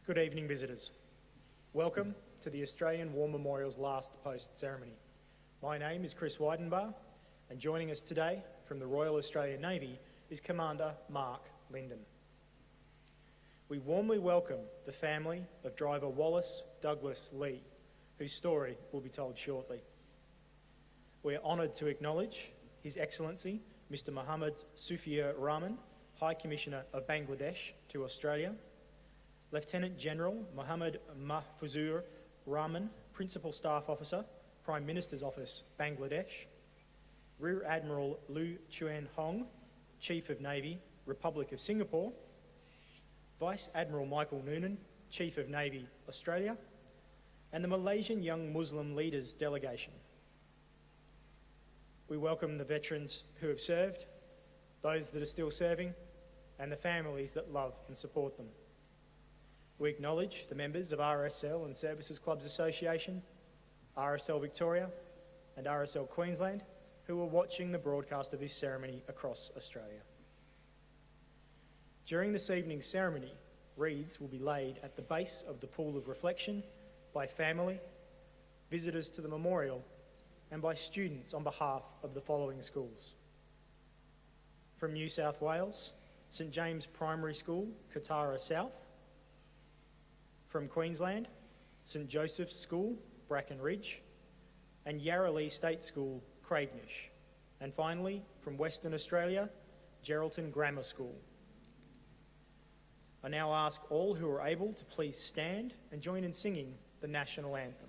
Good evening, visitors. Welcome to the Australian War Memorial's last post ceremony. My name is Chris Weidenbar, and joining us today from the Royal Australian Navy is Commander Mark Linden. We warmly welcome the family of driver Wallace Douglas Lee, whose story will be told shortly. We are honoured to acknowledge His Excellency Mr Mohammad Sufiyur Rahman, High Commissioner of Bangladesh to Australia, Lieutenant General Mohammad Mahfuzur Rahman, Principal Staff Officer, Prime Minister's Office, Bangladesh, Rear Admiral Lu Chuen Hong, Chief of Navy, Republic of Singapore, Vice Admiral Michael Noonan, Chief of Navy, Australia, and the Malaysian Young Muslim Leaders Delegation. We welcome the veterans who have served, those that are still serving, and the families that love and support them. We acknowledge the members of RSL and Services Clubs Association, RSL Victoria and RSL Queensland who are watching the broadcast of this ceremony across Australia. During this evening's ceremony, wreaths will be laid at the base of the pool of reflection by family, visitors to the memorial, and by students on behalf of the following schools. From New South Wales, St James Primary School, Katara South. From Queensland, St Joseph's School, Bracken Ridge, and Yarralea State School, Craignish. And finally, from Western Australia, Geraldton Grammar School. I now ask all who are able to please stand and join in singing the National Anthem.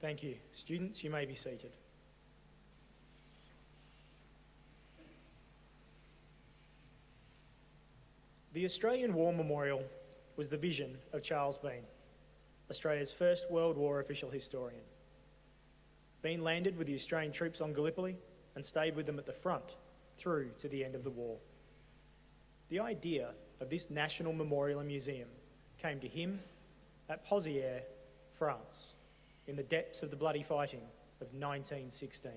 Thank you. Students, you may be seated. The Australian War Memorial was the vision of Charles Bean, Australia's first World War official historian. Bean landed with the Australian troops on Gallipoli and stayed with them at the front through to the end of the war. The idea of this national memorial and museum came to him at Pozières, France, in the depths of the bloody fighting of 1916.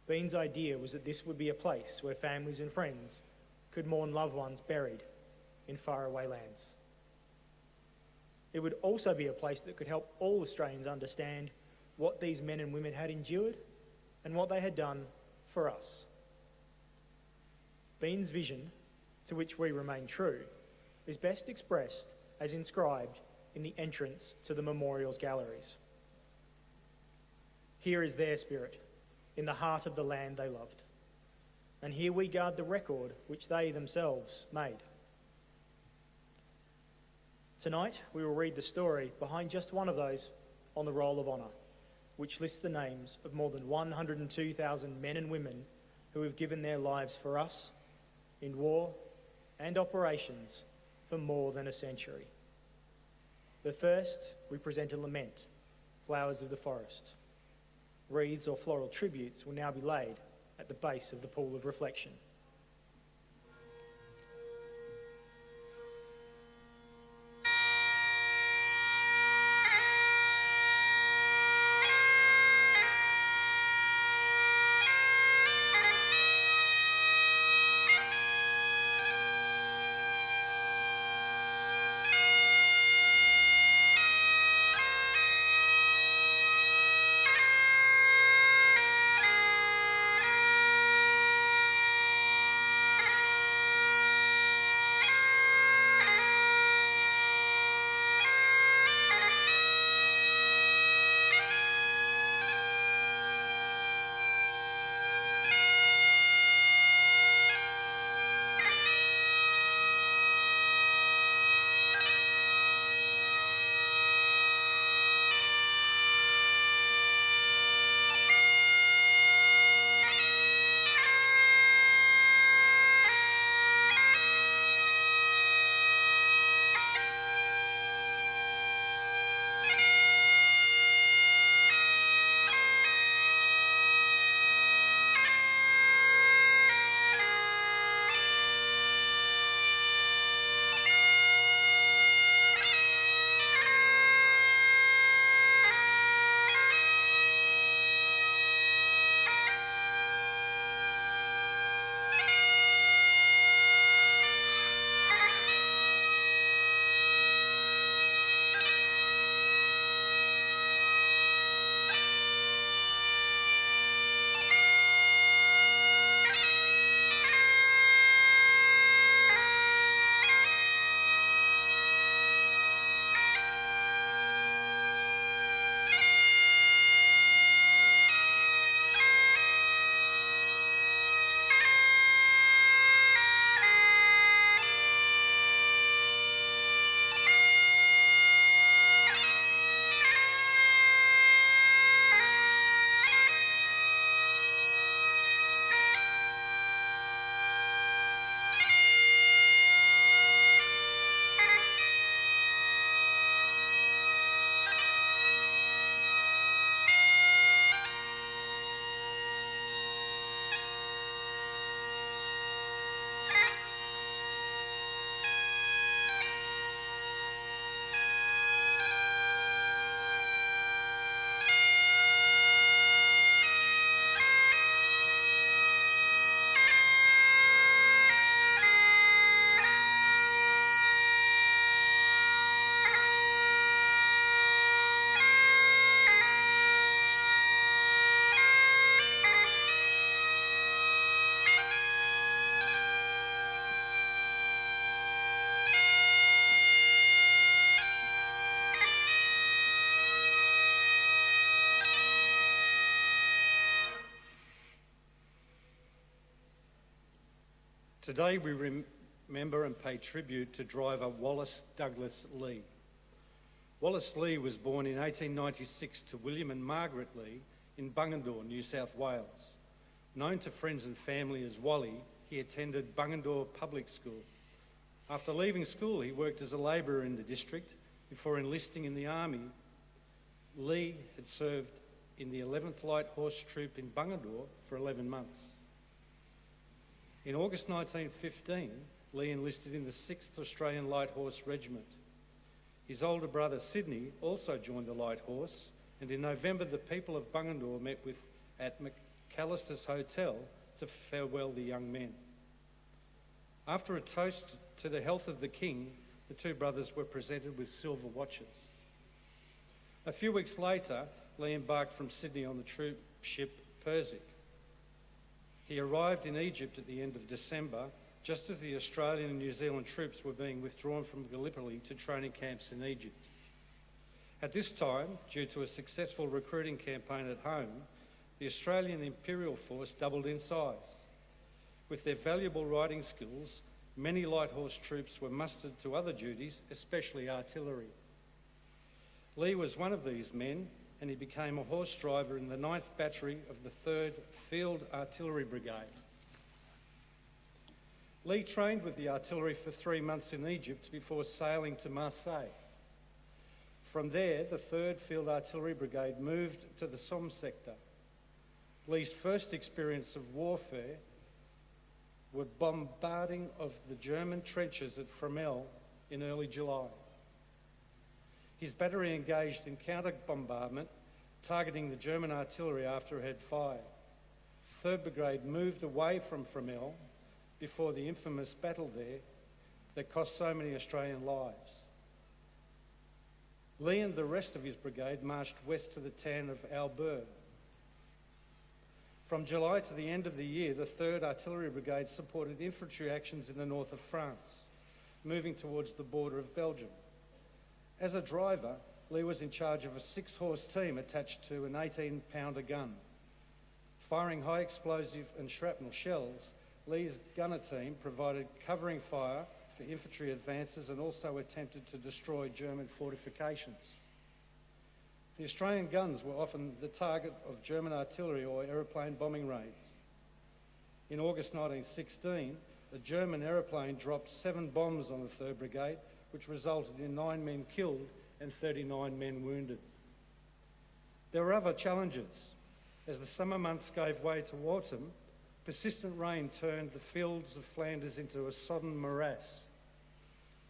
Bean's idea was that this would be a place where families and friends could mourn loved ones buried in faraway lands. It would also be a place that could help all Australians understand what these men and women had endured and what they had done for us. Bean's vision, to which we remain true, is best expressed as inscribed in the entrance to the memorial's galleries. Here is their spirit, in the heart of the land they loved. And here we guard the record which they themselves made. Tonight, we will read the story behind just one of those on the Roll of Honour, which lists the names of more than 102,000 men and women who have given their lives for us in war and operations for more than a century. But first, we present a lament, Flowers of the Forest. Wreaths or floral tributes will now be laid at the base of the pool of reflection. Today we remember and pay tribute to driver Wallace Douglas Lee. Wallace Lee was born in 1896 to William and Margaret Lee in Bungendore, New South Wales. Known to friends and family as Wally, he attended Bungendore Public School. After leaving school, he worked as a labourer in the district before enlisting in the army. Lee had served in the 11th Light Horse Troop in Bungendore for 11 months. In August 1915, Lee enlisted in the 6th Australian Light Horse Regiment. His older brother Sydney also joined the Light Horse, and in November the people of Bungendore met at McAllister's Hotel to farewell the young men. After a toast to the health of the King, the two brothers were presented with silver watches. A few weeks later, Lee embarked from Sydney on the troop ship Persic. He arrived in Egypt at the end of December, just as the Australian and New Zealand troops were being withdrawn from Gallipoli to training camps in Egypt. At this time, due to a successful recruiting campaign at home, the Australian Imperial Force doubled in size. With their valuable riding skills, many light horse troops were mustered to other duties, especially artillery. Lee was one of these men, and he became a horse driver in the 9th Battery of the 3rd Field Artillery Brigade. Lee trained with the artillery for 3 months in Egypt before sailing to Marseille. From there, the 3rd Field Artillery Brigade moved to the Somme sector. Lee's first experience of warfare were bombarding of the German trenches at Fromelles in early July. His battery engaged in counter-bombardment, targeting the German artillery after it had fired. 3rd Brigade moved away from Fromelles before the infamous battle there that cost so many Australian lives. Lee and the rest of his brigade marched west to the town of Albert. From July to the end of the year, the 3rd Artillery Brigade supported infantry actions in the north of France, moving towards the border of Belgium. As a driver, Lee was in charge of a 6-horse team attached to an 18-pounder gun. Firing high explosive and shrapnel shells, Lee's gunner team provided covering fire for infantry advances and also attempted to destroy German fortifications. The Australian guns were often the target of German artillery or aeroplane bombing raids. In August 1916, a German aeroplane dropped 7 bombs on the 3rd Brigade, which resulted in 9 men killed and 39 men wounded. There were other challenges. As the summer months gave way to autumn, persistent rain turned the fields of Flanders into a sodden morass.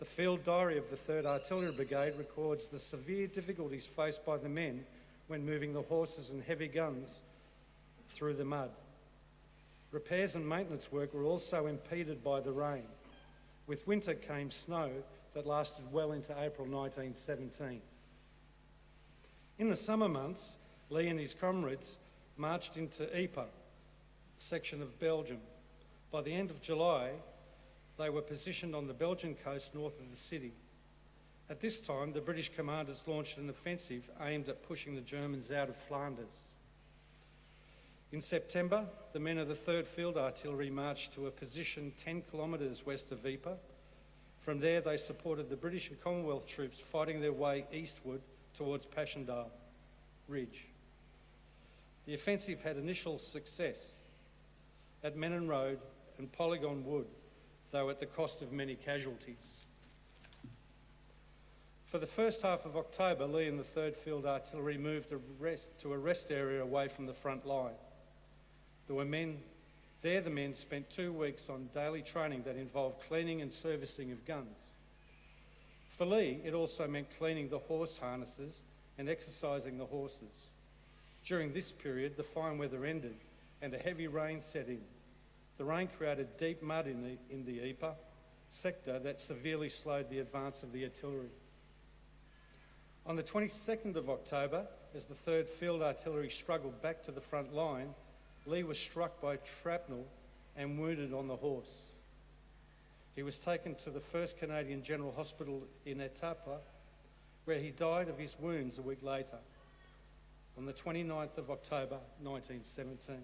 The field diary of the 3rd Artillery Brigade records the severe difficulties faced by the men when moving the horses and heavy guns through the mud. Repairs and maintenance work were also impeded by the rain. With winter came snow that lasted well into April 1917. In the summer months, Lee and his comrades marched into Ypres, section of Belgium. By the end of July, they were positioned on the Belgian coast north of the city. At this time, the British commanders launched an offensive aimed at pushing the Germans out of Flanders. In September, the men of the 3rd Field Artillery marched to a position 10 kilometres west of Ypres. From there, they supported the British and Commonwealth troops fighting their way eastward towards Passchendaele Ridge. The offensive had initial success at Menin Road and Polygon Wood, though at the cost of many casualties. For the first half of October, Lee and the 3rd Field Artillery moved to a rest area away from the front line. The men spent 2 weeks on daily training that involved cleaning and servicing of guns. For Lee, it also meant cleaning the horse harnesses and exercising the horses. During this period, the fine weather ended and a heavy rain set in. The rain created deep mud in the Ypres sector that severely slowed the advance of the artillery. On the 22nd of October, as the 3rd Field Artillery struggled back to the front line, Lee was struck by shrapnel and wounded on the horse. He was taken to the 1st Canadian General Hospital in Etaples, where he died of his wounds a week later, on the 29th of October 1917.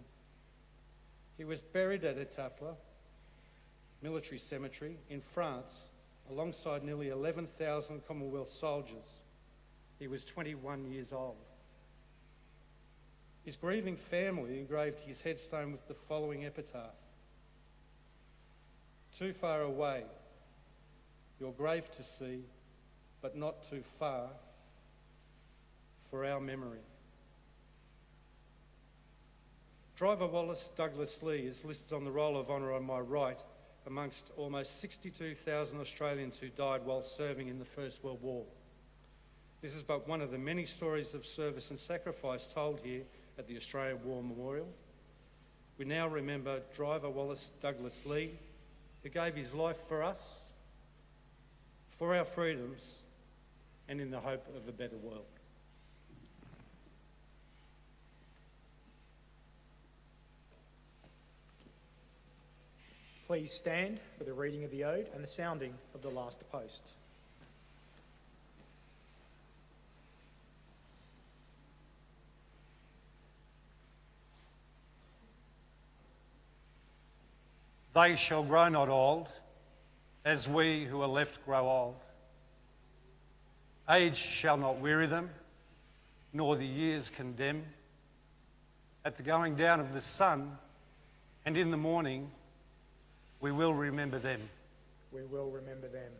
He was buried at Etaples military cemetery in France alongside nearly 11,000 Commonwealth soldiers. He was 21 years old. His grieving family engraved his headstone with the following epitaph: "Too far away, your grave to see, but not too far for our memory." Driver Wallace Douglas Lee is listed on the roll of honour on my right amongst almost 62,000 Australians who died while serving in the First World War. This is but one of the many stories of service and sacrifice told here at the Australian War Memorial. We now remember Driver Wallace Douglas Lee, who gave his life for us, for our freedoms, and in the hope of a better world. Please stand for the reading of the ode and the sounding of the last post. They shall grow not old, as we who are left grow old. Age shall not weary them, nor the years condemn. At the going down of the sun, and in the morning, we will remember them. We will remember them.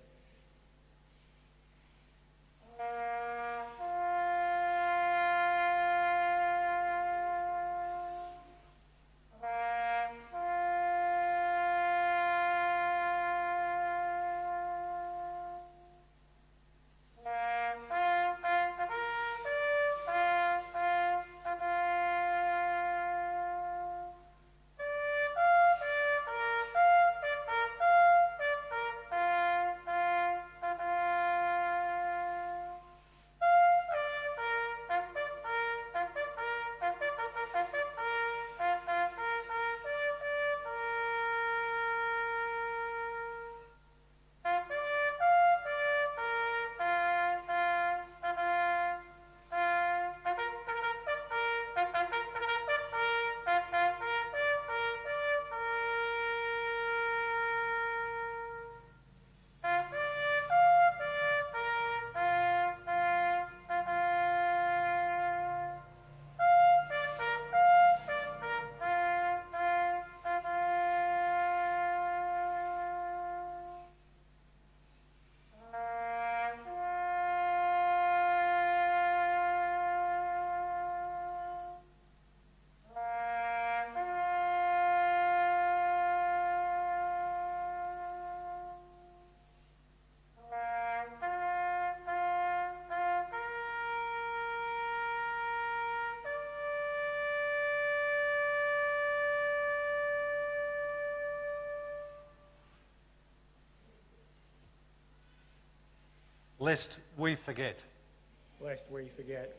Lest we forget. Lest we forget.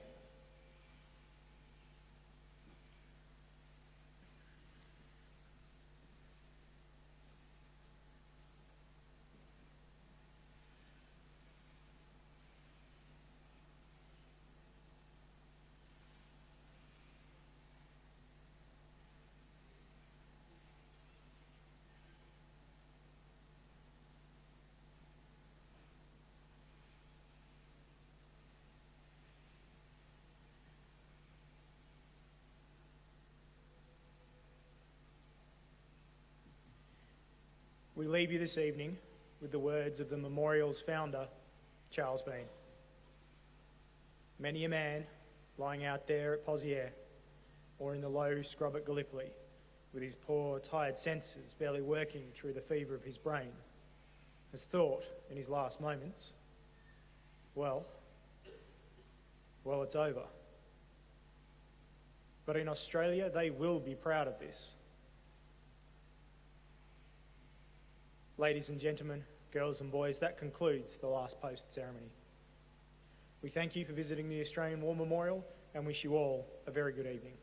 We leave you this evening with the words of the memorial's founder, Charles Bean. Many a man lying out there at Poziere or in the low scrub at Gallipoli, with his poor, tired senses barely working through the fever of his brain, has thought in his last moments, well, it's over. But in Australia, they will be proud of this. Ladies and gentlemen, girls and boys, that concludes the last post ceremony. We thank you for visiting the Australian War Memorial and wish you all a very good evening.